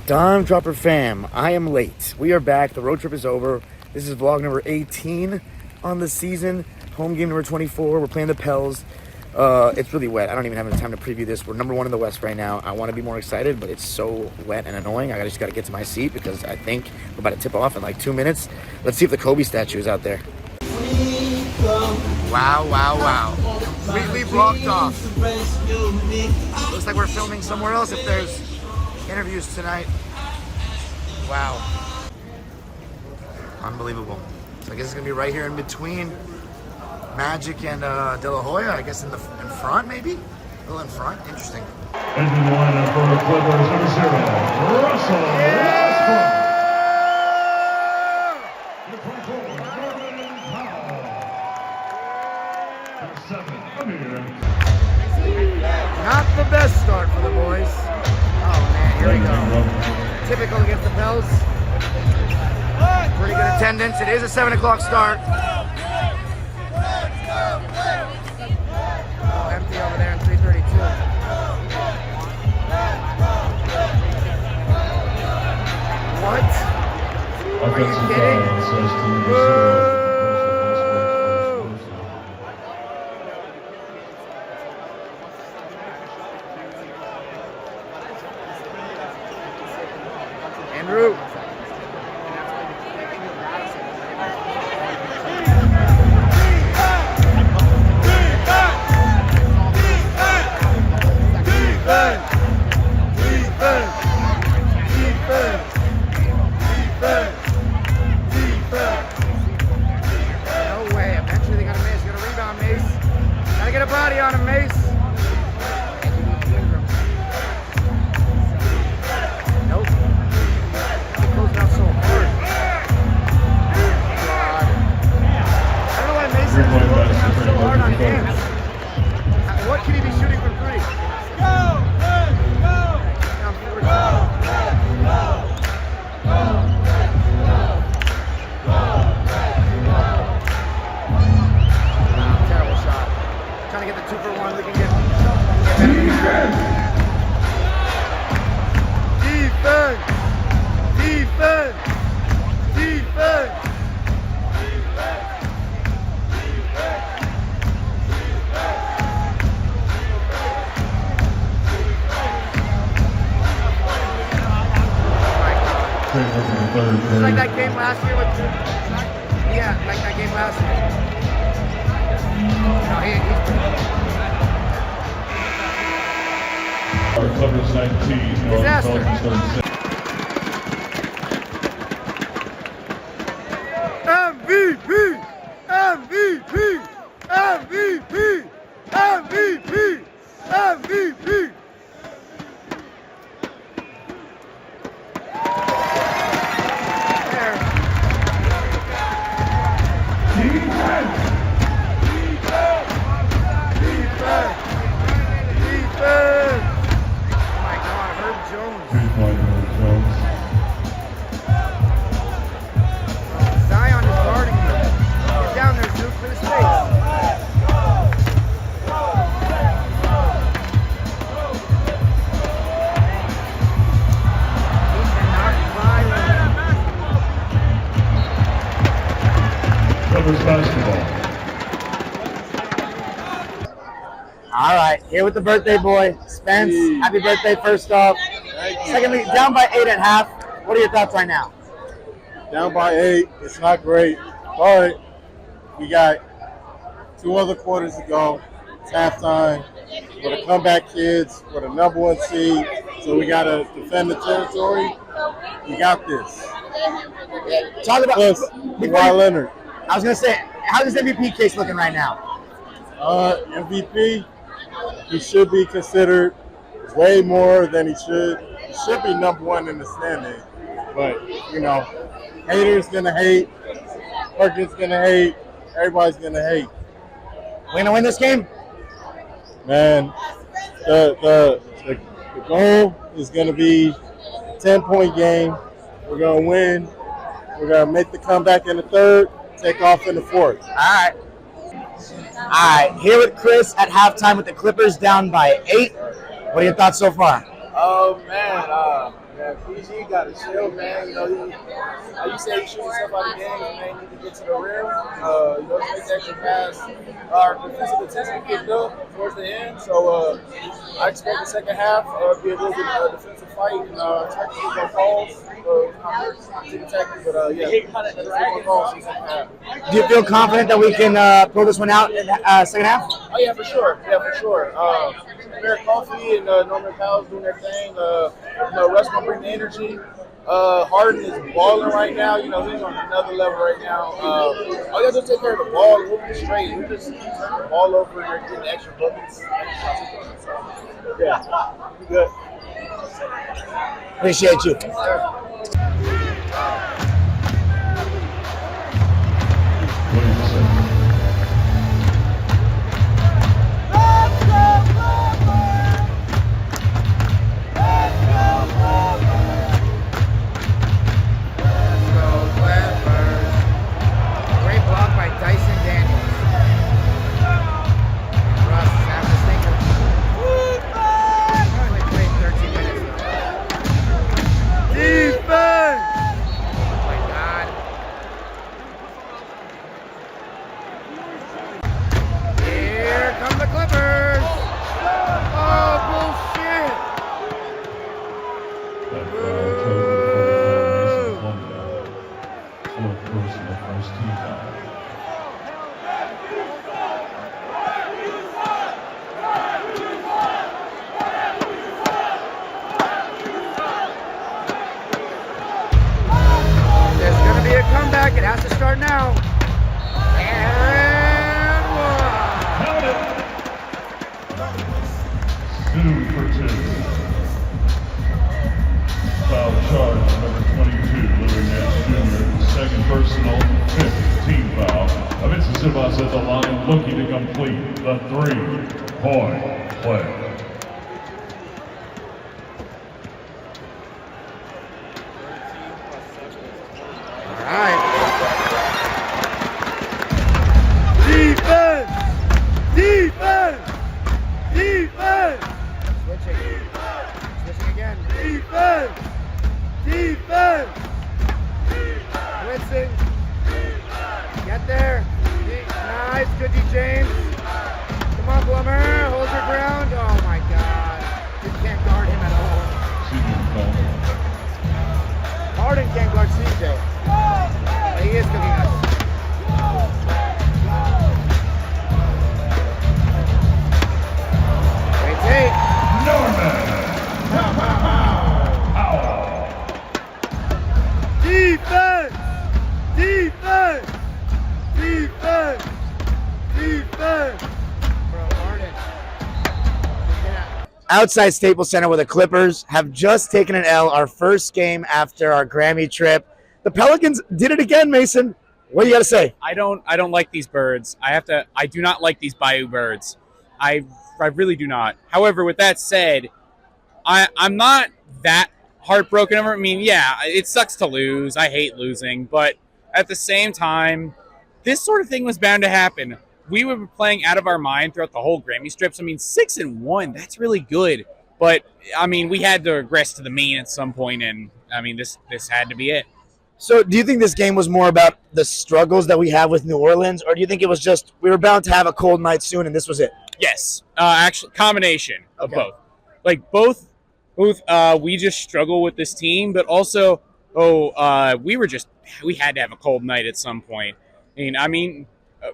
Dime Dropper fam, I am late. We are back. The road trip is over. This is vlog number 18 on the season. Home game number 24. We're playing the Pels. It's really wet. I don't even have enough time to preview this. We're number 1 in the West right now. I want to be more excited, but it's so wet and annoying. I just got to get to my seat because I think we're about to tip off in like 2 minutes. Let's see if the Kobe statue is out there. Wow, wow, wow. Completely blocked off. Looks like we're filming somewhere else if there's interviews tonight. Wow. Unbelievable. So I guess it's going to be right here in between Magic and De La Hoya. I guess in front, maybe? A little in front. Interesting. Entering the lineup for the Clippers, number 0, Russell Westbrook. Number 24, Norman Powell. Number 7, Amir. Not the best start for the boys. Oh man, here we go. Typical against the Pels. Pretty good attendance. It is a 7 o'clock start. Oh, empty over there in 332. What? Are you kidding? Woo! Andrew. No way. Eventually they gotta miss. Gotta rebound, Mace. Gotta get a body on him, Mace. Nope. He closed out so hard. God. I don't know why Mace is closing out so hard on hands. What can he be shooting from 3? Go! Go! Terrible shot. Trying to get the 2 for 1. We can get defense. Defense. Defense. It's like that game last year with, yeah, like that game last year. No, he's Clippers 19, disaster. MVP! MVP! MVP! MVP! MVP! Zion is guarding you. Get down there, Duke, for the space. He cannot fly with Clippers basketball. All right, here with the birthday boy, Spence. Happy birthday, first off. Secondly, down by 8 at half. What are your thoughts right now? Down by 8. It's not great, but we got 2 other quarters to go. It's halftime. We're the comeback kids. We're the number 1 seed, so we got to defend the territory. We got this. Talk about Plus, Kawhi Leonard. I was gonna say, how's this MVP case looking right now? MVP, he should be considered way more than he should. He should be number 1 in the standing. But, you know, haters gonna hate. Perkins gonna hate. Everybody's gonna hate. We gonna win this game? Man, the goal is gonna be a 10-point game. We're gonna win. We're gonna make the comeback in the 3rd, take off in the 4th. All right. All right, here with Chris at halftime with the Clippers down by 8. What are your thoughts so far? Oh man, PG got to chill, man. You know, like you said, he shoots himself out of games, man. He need to get to the rim. You know, make that extra pass. Our defensive intensity picked up towards the end, so I expect the second half be a little bit defensive fight. Expect to get more calls. But yeah, calls in the second half. Do you feel confident that we can pull this one out in the second half? Oh yeah, for sure. Merrick Coffey and Norman Powell's doing their thing. Russ gonna bring the energy. Harden is balling right now. You know, he's on another level right now. All you have to take care of the ball and move it straight. We're just turning the ball over and getting extra buckets. Yeah, good. Appreciate you. It has to start now. And one. 2 for 2. Foul charge number 22, Leonard Jr. Second personal, 5th team foul. Avinci Sivas at the line looking to complete the 3-point play. Switching again. Defense! Blitzing. Get there. Nice. Good D. James. Come on, Blummer. Hold your ground. Oh, my God. You can't guard him at all. Harden can't guard CJ. But he is cooking us. Great take. Norman! Defense! Outside Staples Center where the Clippers have just taken an L, our first game after our Grammy trip. The Pelicans did it again, Mason. What do you got to say? I don't like these birds. I do not like these Bayou birds. I really do not. However, with that said, I'm not that heartbroken over it. I mean, yeah, it sucks to lose. I hate losing, but at the same time, this sort of thing was bound to happen. We were playing out of our mind throughout the whole Grammy strips. I mean, 6-1, that's really good. But I mean, we had to regress to the mean at some point, and I mean, this had to be it. So, do you think this game was more about the struggles that we have with New Orleans, or do you think it was just we were bound to have a cold night soon, and this was it? Yes, actually, combination of both. Like both, we just struggle with this team, but also, we had to have a cold night at some point. I mean,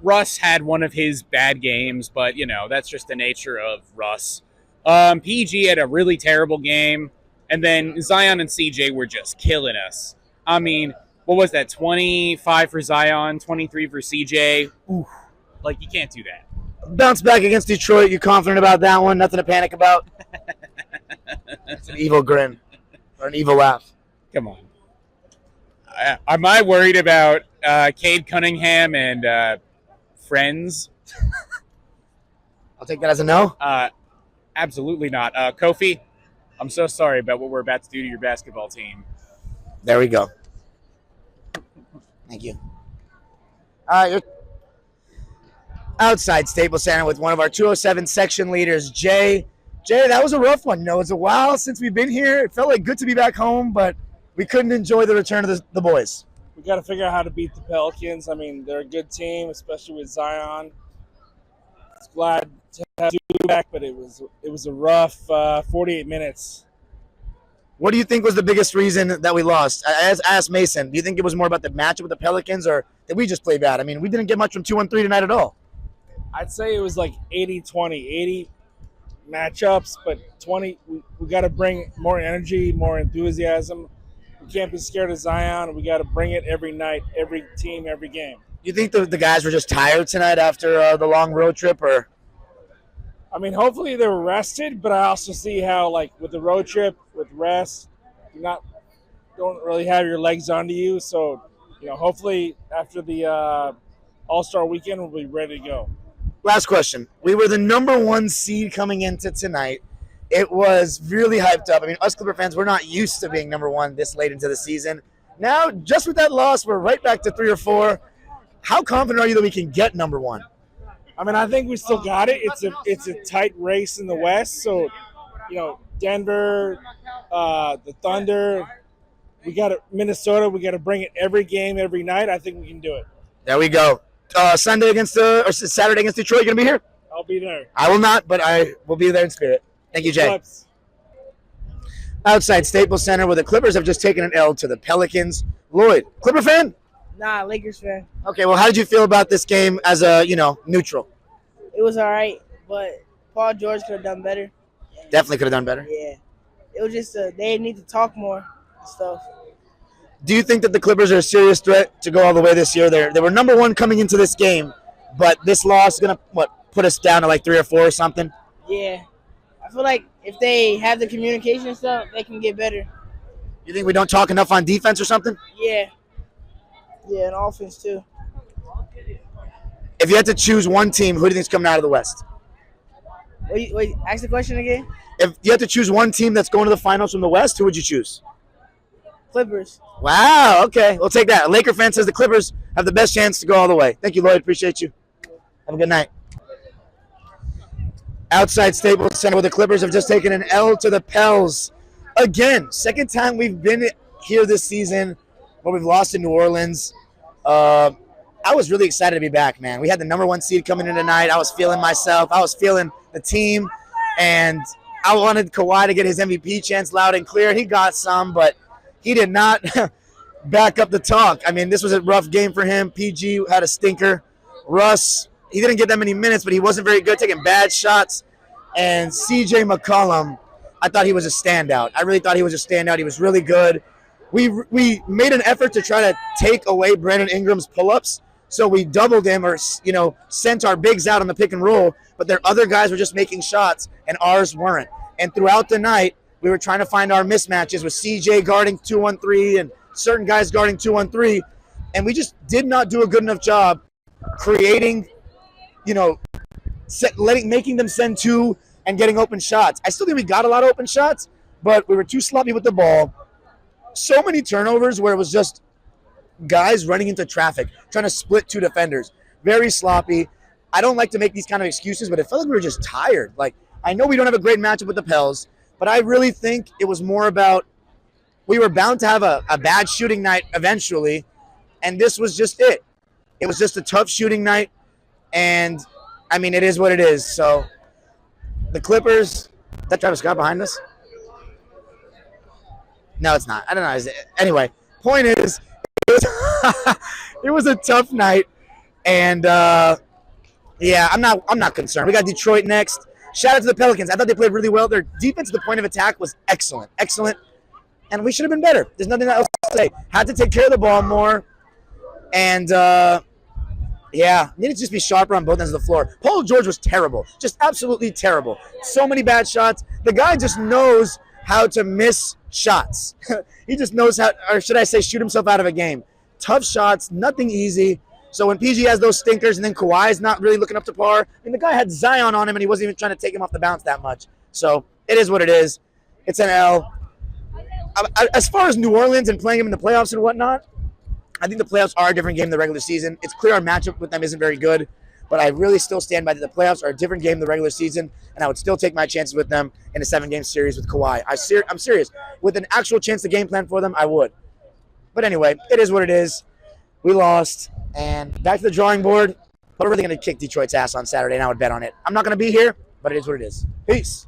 Russ had one of his bad games, but that's just the nature of Russ. PG had a really terrible game, and then Zion and CJ were just killing us. I mean, what was that? 25 for Zion, 23 for CJ. Ooh, like you can't do that. Bounce back against Detroit. You confident about that one? Nothing to panic about? It's an evil grin or an evil laugh. Come on. Am I worried about Cade Cunningham and friends? I'll take that as a no. Absolutely not. Kofi, I'm so sorry about what we're about to do to your basketball team. There we go. Thank you. All right, you're outside Staples Center with one of our 207 section leaders, Jay. Jay, that was a rough one. It's a while since we've been here. It felt like good to be back home, but we couldn't enjoy the return of the boys. We got to figure out how to beat the Pelicans. I mean, they're a good team, especially with Zion. Glad to have you back, but it was a rough 48 minutes. What do you think was the biggest reason that we lost? I asked Mason, do you think it was more about the matchup with the Pelicans, or did we just play bad? I mean, we didn't get much from 2-on-3 tonight at all. I'd say it was like 80-20, 80 matchups, but 20, we got to bring more energy, more enthusiasm. We can't be scared of Zion. We got to bring it every night, every team, every game. You think the guys were just tired tonight after the long road trip, or? I mean, hopefully they were rested, but I also see how, like, with the road trip, with rest, you don't really have your legs under you. So, hopefully after the All-Star weekend, we'll be ready to go. Last question. We were the number 1 seed coming into tonight. It was really hyped up. I mean, us Clipper fans, we're not used to being number 1 this late into the season. Now, just with that loss, we're right back to 3 or 4. How confident are you that we can get number 1? I mean, I think we still got it. It's a tight race in the West. So, Denver, the Thunder, Minnesota. We got to bring it every game, every night. I think we can do it. There we go. Saturday against Detroit. You gonna be here? I'll be there. I will not, but I will be there in spirit. Thank you, Jay. Clips. Outside Staples Center, where the Clippers have just taken an L to the Pelicans. Lloyd, Clipper fan? Nah, Lakers fan. Okay, well, how did you feel about this game as a, neutral? It was all right, but Paul George could have done better. Definitely could have done better. Yeah. It was just they need to talk more and stuff. Do you think that the Clippers are a serious threat to go all the way this year? They were number 1 coming into this game, but this loss is going to, put us down to like 3 or 4 or something? Yeah. I feel like if they have the communication and stuff, they can get better. You think we don't talk enough on defense or something? Yeah. Yeah, and offense too. If you had to choose one team, who do you think is coming out of the West? Wait, ask the question again? If you had to choose one team that's going to the finals from the West, who would you choose? Clippers. Wow, okay. We'll take that. A Laker fan says the Clippers have the best chance to go all the way. Thank you, Lloyd. Appreciate you. Have a good night. Outside Staples Center, where the Clippers have just taken an L to the Pels. Again, second time we've been here this season where we've lost in New Orleans. I was really excited to be back, man. We had the number 1 seed coming in tonight. I was feeling myself. I was feeling the team. And I wanted Kawhi to get his MVP chance loud and clear. He got some, but he did not back up the talk. I mean, this was a rough game for him. PG had a stinker. Russ, he didn't get that many minutes, but he wasn't very good, taking bad shots. And CJ McCollum, I thought he was a standout. I really thought he was a standout. He was really good. We made an effort to try to take away Brandon Ingram's pull-ups. So we doubled him or, sent our bigs out on the pick and roll, but their other guys were just making shots and ours weren't. And throughout the night, we were trying to find our mismatches with CJ guarding 2-on-3 and certain guys guarding 2-on-3. And we just did not do a good enough job creating, making them send 2 and getting open shots. I still think we got a lot of open shots, but we were too sloppy with the ball. So many turnovers where it was just guys running into traffic, trying to split 2 defenders. Very sloppy. I don't like to make these kind of excuses, but it felt like we were just tired. Like, I know we don't have a great matchup with the Pels, but I really think it was more about we were bound to have a bad shooting night eventually, and this was just it. It was just a tough shooting night, and, I mean, it is what it is. So, the Clippers, is that Travis Scott behind us? No, it's not. I don't know. Anyway, point is, it was a tough night, and I'm not concerned. We got Detroit next. Shout out to the Pelicans. I thought they played really well. Their defense at the point of attack was excellent, and we should have been better. There's nothing else to say. Had to take care of the ball more, and needed to just be sharper on both ends of the floor. Paul George was terrible, just absolutely terrible. So many bad shots. The guy just knows how to miss shots. He just knows how, or should I say, shoot himself out of a game. Tough shots, nothing easy. So when PG has those stinkers and then Kawhi is not really looking up to par, I mean, the guy had Zion on him and he wasn't even trying to take him off the bounce that much. So it is what it is. It's an L. As far as New Orleans and playing them in the playoffs and whatnot, I think the playoffs are a different game than the regular season. It's clear our matchup with them isn't very good. But I really still stand by that the playoffs are a different game than the regular season, and I would still take my chances with them in a 7-game series with Kawhi. I'm serious. With an actual chance to game plan for them, I would. But anyway, it is what it is. We lost, and back to the drawing board. But we're really going to kick Detroit's ass on Saturday, and I would bet on it. I'm not going to be here, but it is what it is. Peace.